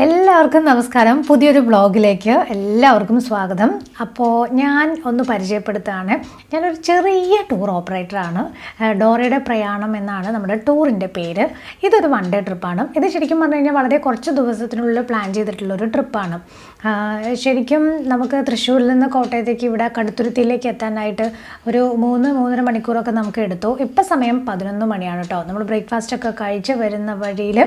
എല്ലാവർക്കും നമസ്കാരം. പുതിയൊരു വ്ളോഗിലേക്ക് എല്ലാവർക്കും സ്വാഗതം. അപ്പോൾ ഞാൻ ഒന്ന് പരിചയപ്പെടുത്തുകയാണ്. ഞാനൊരു ചെറിയ ടൂർ ഓപ്പറേറ്ററാണ്. ഡോറയുടെ പ്രയാണം എന്നാണ് നമ്മുടെ ടൂറിൻ്റെ പേര്. ഇതൊരു വൺ ഡേ ട്രിപ്പാണ്. ഇത് ശരിക്കും പറഞ്ഞു കഴിഞ്ഞാൽ വളരെ കുറച്ച് ദിവസത്തിനുള്ളിൽ പ്ലാൻ ചെയ്തിട്ടുള്ളൊരു ട്രിപ്പാണ്. ശരിക്കും നമുക്ക് തൃശ്ശൂരിൽ നിന്ന് കോട്ടയത്തേക്ക് ഇവിടെ കടുത്തുരുത്തിയിലേക്ക് എത്താനായിട്ട് ഒരു 3-3.5 മണിക്കൂറൊക്കെ നമുക്ക് എടുത്തു. ഇപ്പം സമയം 11 മണിയാണ് കേട്ടോ. നമ്മൾ ബ്രേക്ക്ഫാസ്റ്റൊക്കെ കഴിച്ച് വരുന്ന വഴിയിൽ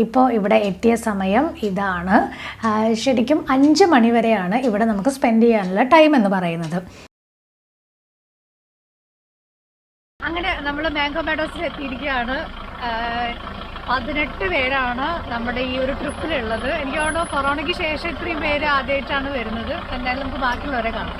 ഇപ്പോൾ ഇവിടെ എത്തിയ സമയം ഇതാണ്. ശരിക്കും 5 മണി വരെയാണ് ഇവിടെ നമുക്ക് സ്പെൻഡ് ചെയ്യാനുള്ള ടൈം എന്ന് പറയുന്നത്. അങ്ങനെ നമ്മൾ മാംഗോ മെഡോസിൽ എത്തിയിരിക്കുകയാണ്. 18 പേരാണ് നമ്മുടെ ഈ ഒരു ട്രിപ്പിലുള്ളത്. എനിക്ക് തോന്നുന്നു കൊറോണയ്ക്ക് ശേഷം ഇത്രയും പേര് ആദ്യമായിട്ടാണ് വരുന്നത്. എന്തായാലും നമുക്ക് ബാക്കിയുള്ളവരെ കാണാം.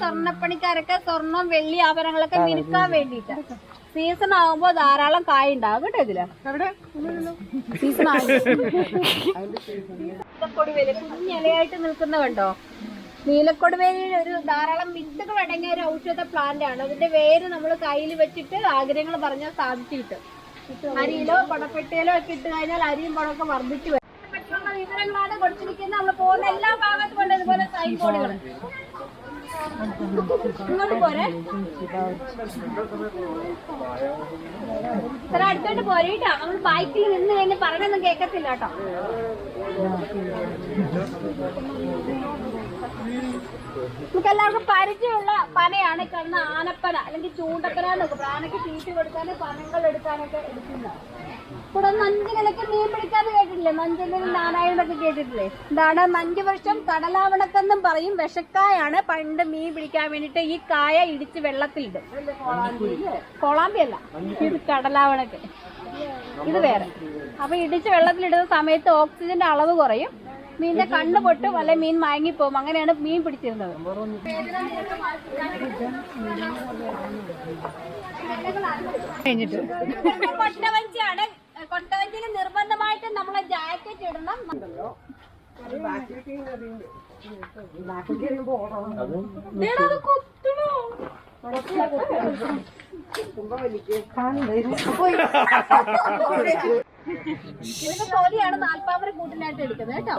സ്വർണ്ണപ്പണിക്കാരൊക്കെ സ്വർണം വെള്ളി ആഭരണങ്ങളൊക്കെ മിനുക്കാൻ വേണ്ടിട്ട് സീസൺ ആകുമ്പോ ധാരാളം കായ ഉണ്ടാവും കേട്ടോ. ഇതില് സീസൺ നീലക്കൊടുവേലി കുഞ്ഞിലയായിട്ട് നിൽക്കുന്ന കണ്ടോ. നീലക്കൊടുവേലിയിൽ ഒരു ധാരാളം വിത്തുകൾ അടങ്ങിയ ഒരു ഔഷധ പ്ലാന്റ് ആണ്. അതിന്റെ വേര് നമ്മൾ കയ്യിൽ വെച്ചിട്ട് ആഗ്രഹങ്ങൾ പറഞ്ഞാൽ സാധിച്ചിട്ട് അരിയിലോ പണപ്പെട്ടിയിലോ ഒക്കെ ഇട്ട് കഴിഞ്ഞാൽ അരിയും പണമൊക്കെ വർദ്ധിച്ചു വരും. പറ്റുള്ള വിവരങ്ങളാണ് കൊടുത്തിരിക്കുന്നത്. നമ്മൾ പോകുന്ന എല്ലാ ഭാഗത്തും കൊണ്ട് ഇതുപോലെ സൈൻ ബോർഡുകൾ ഇങ്ങോട്ട് പോരെ. ഇത്ര അടുത്തോട്ട് പോരേട്ടോ. നമ്മൾ ബൈക്കിൽ നിന്ന് കഴിഞ്ഞ് പറഞ്ഞൊന്നും കേൾക്കത്തില്ല കേട്ടോ. നമുക്ക് എല്ലാവർക്കും പരിചയമുള്ള പനയാണ് കിടന്ന ആനപ്പന അല്ലെങ്കിൽ ചൂണ്ടപ്പന എന്നൊക്കെ പറയും. ആനയ്ക്ക് തീറ്റി കൊടുക്കാനും പനങ്ങൾ എടുക്കാനൊക്കെ എടുക്കുന്നത്. ഇവിടെ നഞ്ചിലൊക്കെ മീൻ പിടിക്കാന്ന് കേട്ടിട്ടില്ലേ? നഞ്ചലും നാരായണൊക്കെ കേട്ടിട്ടില്ലേ? ഇതാണ് നഞ്ച് വർഷം കടലാവണക്കെന്നും പറയും. വിഷക്കായാണ്. പണ്ട് മീൻ പിടിക്കാൻ വേണ്ടിട്ട് ഈ കായ ഇടിച്ച് വെള്ളത്തിലിടും. കൊളാമ്പിയല്ല, ഇത് കടലാവണക്ക്, ഇത് വേറെ. അപ്പൊ ഇടിച്ച് വെള്ളത്തിലിടുന്ന സമയത്ത് ഓക്സിജന്റെ അളവ് കുറയും, മീനിന്റെ കണ്ണ് പൊട്ടും, അല്ലെ മീൻ മയങ്ങിപ്പോവും. അങ്ങനെയാണ് മീൻ പിടിച്ചിരുന്നത്. കൊട്ടവഞ്ചിയാണ്. കൊട്ടവഞ്ചിയിൽ നിർബന്ധമായിട്ടും നമ്മളെ ജാക്കറ്റ് ഇടണം. ഇതിന്റെ തോലിയാണ് നാൽപ്പാമര കൂട്ടിനായിട്ട് എടുക്കുന്നത് കേട്ടോ.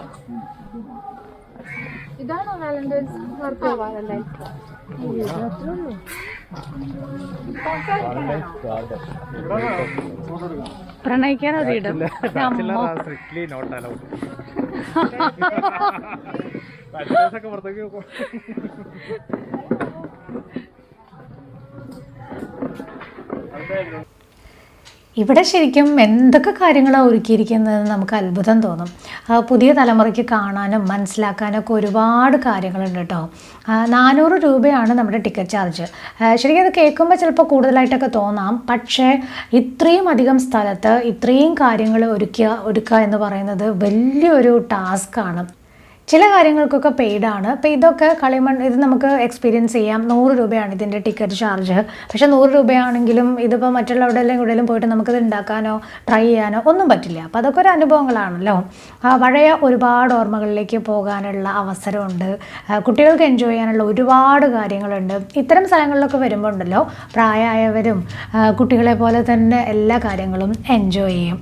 ഇതാണോ വാലന്റൈൻസ്? പ്രണയിക്കാൻ അറിയിടും. ഇവിടെ ശരിക്കും എന്തൊക്കെ കാര്യങ്ങളാണ് ഒരുക്കിയിരിക്കുന്നതെന്ന് നമുക്ക് അത്ഭുതം തോന്നും. പുതിയ തലമുറയ്ക്ക് കാണാനും മനസ്സിലാക്കാനൊക്കെ ഒരുപാട് കാര്യങ്ങളുണ്ട് കേട്ടോ. 400 രൂപയാണ് നമ്മുടെ ടിക്കറ്റ് ചാർജ്. ശരിക്കും അത് കേൾക്കുമ്പോൾ ചിലപ്പോൾ കൂടുതലായിട്ടൊക്കെ തോന്നാം. പക്ഷേ ഇത്രയും അധികം സ്ഥലത്ത് ഇത്രയും കാര്യങ്ങൾ ഒരുക്കുക എന്ന് പറയുന്നത് വലിയൊരു ടാസ്ക്കാണ്. ചില കാര്യങ്ങൾക്കൊക്കെ പെയ്ഡാണ്. അപ്പോൾ ഇതൊക്കെ ഇത് നമുക്ക് എക്സ്പീരിയൻസ് ചെയ്യാം. 100 രൂപയാണ് ഇതിൻ്റെ ടിക്കറ്റ് ചാർജ്. പക്ഷേ 100 രൂപയാണെങ്കിലും ഇതിപ്പോൾ മറ്റുള്ളവിടെയെല്ലാം ഇവിടെയെല്ലാം പോയിട്ട് നമുക്കിത് ഉണ്ടാക്കാനോ ട്രൈ ചെയ്യാനോ ഒന്നും പറ്റില്ല. അപ്പോൾ അതൊക്കെ ഒരു അനുഭവങ്ങളാണല്ലോ. പഴയ ഒരുപാട് ഓർമ്മകളിലേക്ക് പോകാനുള്ള അവസരമുണ്ട്. കുട്ടികൾക്ക് എൻജോയ് ചെയ്യാനുള്ള ഒരുപാട് കാര്യങ്ങളുണ്ട്. ഇത്തരം സ്ഥലങ്ങളിലൊക്കെ വരുമ്പോൾ ഉണ്ടല്ലോ, പ്രായമായവരും കുട്ടികളെ പോലെ തന്നെ എല്ലാ കാര്യങ്ങളും എൻജോയ് ചെയ്യും.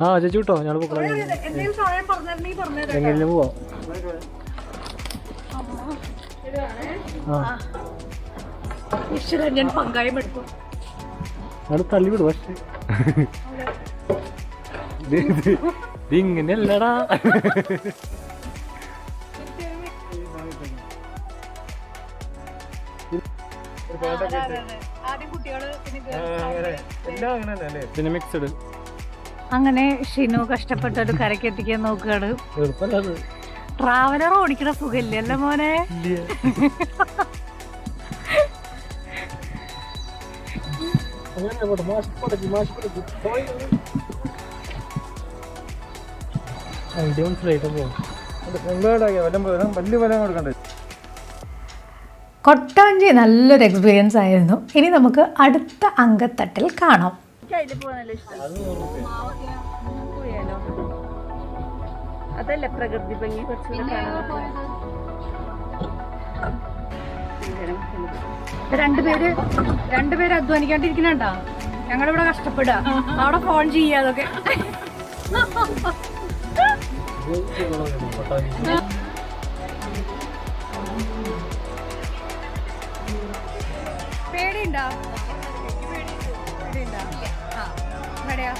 ആ ചേച്ചി കിട്ടോ ഞങ്ങൾ എങ്ങനെയും പോവാം. ഞാൻ പങ്കായം എടുക്കും. അത് തള്ളി വിടും. പക്ഷേ ഇങ്ങനെയല്ലടാ. ആദ്യം കുട്ടികള് എല്ലാം അങ്ങനെ തന്നെ അല്ലേ? പിന്നെ മിക്സഡ്. അങ്ങനെ ഷിനു കഷ്ടപ്പെട്ട് ഒരു കരയ്ക്ക് എത്തിക്കാൻ നോക്കുകയാണ്. എളുപ്പമല്ല. ട്രാവലർ ഓടിക്കണ സുഖമില്ലേ അല്ലേ മോനെ? ഐഡിയ മനസ്സിലായിട്ട് പോകും. വലിയ വില കൊടുക്കണ്ടേ? കൊട്ടാഞ്ചി നല്ലൊരു എക്സ്പീരിയൻസ് ആയിരുന്നു. ഇനി നമുക്ക് അടുത്ത അങ്കത്തട്ടിൽ കാണാം. അതല്ലേ പ്രകൃതി ഭംഗി രണ്ടുപേര് അധ്വാനിക്കാണ്ടിരിക്കണണ്ടാ. ഞങ്ങളിവിടെ കഷ്ടപ്പെടുക, അവിടെ ഫോൺ ചെയ്യാതൊക്കെ. പേടിയുണ്ടോ? എവിടെയാ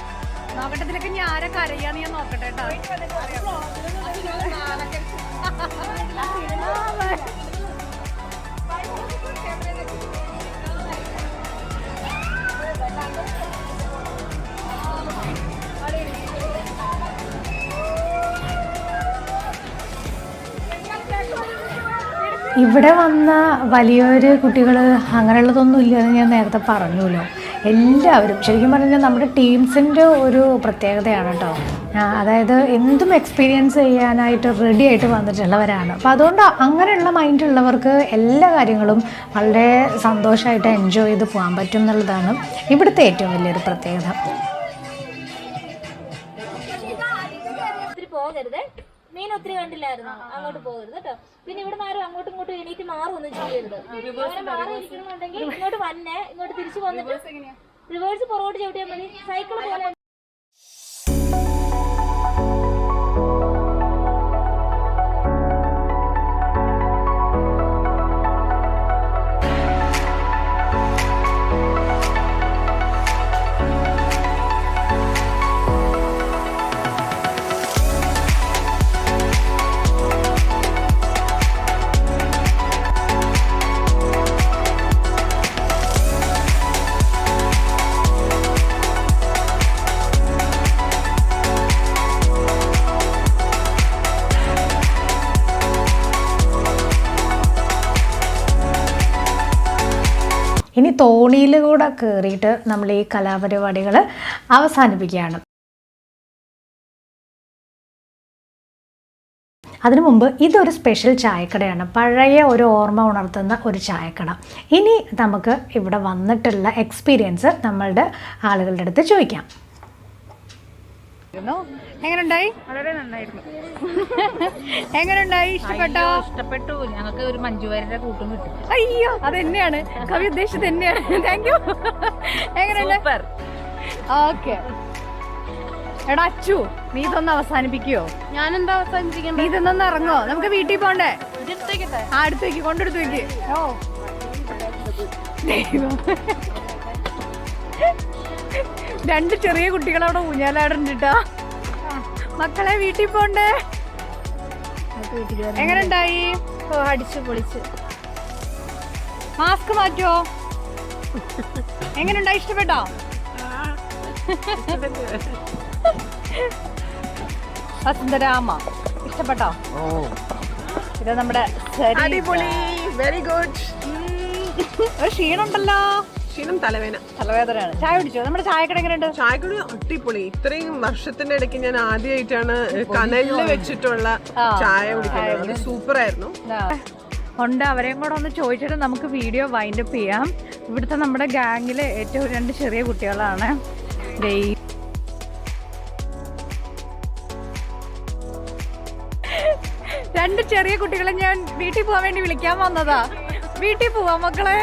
നോക്കട്ടത്തിലൊക്കെ ഞാൻ ആരൊക്കെ അറിയാന്ന് ഞാൻ നോക്കട്ടെ കേട്ടോ. ഇവിടെ വന്ന വലിയൊരു കുട്ടികൾ അങ്ങനെയുള്ളതൊന്നും ഇല്ലെന്ന് ഞാൻ നേരത്തെ പറഞ്ഞല്ലോ. എല്ലാവരും ശരിക്കും പറഞ്ഞാൽ നമ്മുടെ ടീംസിൻ്റെ ഒരു പ്രത്യേകതയാണ് കേട്ടോ. അതായത് എന്തും എക്സ്പീരിയൻസ് ചെയ്യാനായിട്ട് റെഡി ആയിട്ട് വന്നിട്ടുള്ളവരാണ്. അപ്പോൾ അതുകൊണ്ട് അങ്ങനെയുള്ള മൈൻഡുള്ളവർക്ക് എല്ലാ കാര്യങ്ങളും വളരെ സന്തോഷമായിട്ട് എൻജോയ് ചെയ്ത് പോകാൻ പറ്റും എന്നുള്ളതാണ് ഇവിടുത്തെ ഏറ്റവും വലിയൊരു പ്രത്യേകത. പോകരുത്, മീൻ ഒത്തിരി കണ്ടില്ലായിരുന്നു, അങ്ങോട്ട് പോകരുത് കേട്ടോ. പിന്നെ ഇവിടെ ആരും അങ്ങോട്ടും ഇങ്ങോട്ടും എണീറ്റ് മാറൊന്നും ചെയ്യരുത്. അങ്ങനെ മാറിയിരിക്കണമെന്നുണ്ടെങ്കിൽ ഇങ്ങോട്ട് വന്നേ, ഇങ്ങോട്ട് തിരിച്ചു വന്നിട്ട് റിവേഴ്സ് പുറകോട്ട് ചവിട്ടിയാൽ മതി. സൈക്കിൾ പോലെ ഇനി തോണിയിൽ കൂടെ കയറിയിട്ട് നമ്മൾ ഈ കലാപരിപാടികൾ അവസാനിപ്പിക്കുകയാണ്. അതിനു മുമ്പ് ഇതൊരു സ്പെഷ്യൽ ചായക്കടയാണ്, പഴയ ഒരു ഓർമ്മ ഉണർത്തുന്ന ഒരു ചായക്കട. ഇനി നമുക്ക് ഇവിടെ വന്നിട്ടുള്ള എക്സ്പീരിയൻസ് നമ്മളുടെ ആളുകളുടെ അടുത്ത് ചോദിക്കാം. എങ്ങനെയുണ്ടായി? വളരെ നന്നായിരുന്നു. എങ്ങനെയുണ്ടായി? ഇഷ്ടപ്പെട്ടോ? ഇഷ്ടപ്പെട്ടു. ഞങ്ങൾക്ക് ഒരു മഞ്ജുവാരിയുടെ കൂട്ടും കിട്ടും. അയ്യോ, അത് തന്നെയാണ് കവി ഉദ്ദേശിച്ചത് തന്നെയാണ്. Thank you. എങ്ങനെയുണ്ട്? ഓക്കെ. എടാ അച്ചു, നീ ഇതൊന്ന് അവസാനിപ്പിക്കുവോ? ഞാനെന്താ അവസാനിപ്പിക്കണ്ടേ? നീ ഇതൊന്നും ഇറങ്ങോ? നമുക്ക് വീട്ടിൽ പോണ്ടേ? അടുത്തേക്ക് കൊണ്ടെടുത്ത് വെക്ക്. ഓ രണ്ട് ചെറിയ കുട്ടികളവിടെ ഊഞ്ഞാലാടുണ്ടിട്ടാ. മക്കളെ വീട്ടിൽ പോണ്ടേ? എങ്ങനെ ഉണ്ടായി? അടിച്ചു പൊളിച്ച്. മാസ്ക് മാറ്റോ? എങ്ങനെ ഉണ്ടായി? ഇഷ്ടപ്പെട്ടോ? വസന്തരാമ ഇഷ്ടപ്പെട്ടോ? ഇത് നമ്മുടെ വെരി ഗുഡ്. ഒരു ക്ഷീണുണ്ടല്ലോ. തലവേദനയാണ്. ചായ കുടിച്ചോ? നമ്മുടെ ചായക്കട എങ്ങനെയുണ്ട്? ചായക്കടി അടിപൊളി. ഇത്രയും വർഷത്തിന്റെ ഇടയ്ക്ക് ഞാൻ ആദ്യമായിട്ടാണ് കനലില് വെച്ചിട്ടുള്ള ചായ കുടിക്കുന്നത്. സൂപ്പർ ആയിരുന്നു. ഉണ്ട്. അവരെയും കൂടെ ഒന്ന് ചോദിച്ചിട്ട് നമുക്ക് വീഡിയോ വൈൻഡപ്പ് ചെയ്യാം. ഇവിടുത്തെ നമ്മുടെ ഗാങ്ങിലെ ഏറ്റവും രണ്ട് ചെറിയ കുട്ടികളാണ്. രണ്ട് ചെറിയ കുട്ടികളെ ഞാൻ വീട്ടിൽ പോകാൻ വേണ്ടി വിളിക്കാൻ വന്നതാ. വീട്ടിൽ പോവാം മക്കളെ.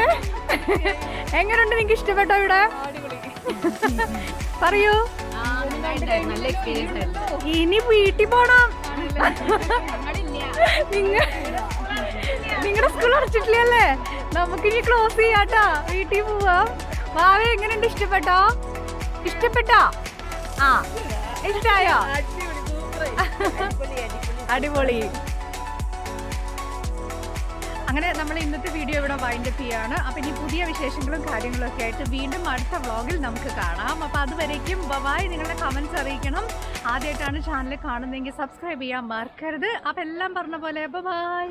എങ്ങനെയുണ്ട്? നിങ്ങൾക്ക് ഇഷ്ടപ്പെട്ടോ ഇവിടെ? പറയൂ. ഇനി വീട്ടിൽ പോണം. നിങ്ങളുടെ സ്കൂൾ അടച്ചിട്ടില്ലല്ലേ? നമുക്കിനി ക്ലോസ് ചെയ്യാട്ടാ. വീട്ടിൽ പോവാം. വാവേ എങ്ങനെയുണ്ട്? ഇഷ്ടപ്പെട്ടോ? ഇഷ്ടപ്പെട്ടോ? ആ, ഇഷ്ടായോ? അടിപൊളി. അങ്ങനെ നമ്മൾ ഇന്നത്തെ വീഡിയോ ഇവിടെ വൈൻഡപ്പ് ചെയ്യാണ്. അപ്പോൾ ഇനി പുതിയ വിശേഷങ്ങളും കാര്യങ്ങളും ഒക്കെ ആയിട്ട് വീണ്ടും അടുത്ത വ്ളോഗിൽ നമുക്ക് കാണാം. അപ്പോൾ അതുവരേക്കും ബൈ. നിങ്ങളുടെ കമൻറ്റ്സ് അറിയിക്കണം. ആദ്യമായിട്ടാണ് ചാനൽ കാണുന്നതെങ്കിൽ സബ്സ്ക്രൈബ് ചെയ്യാൻ മറക്കരുത്. അപ്പോൾ എല്ലാം പറഞ്ഞ പോലെ ബൈ.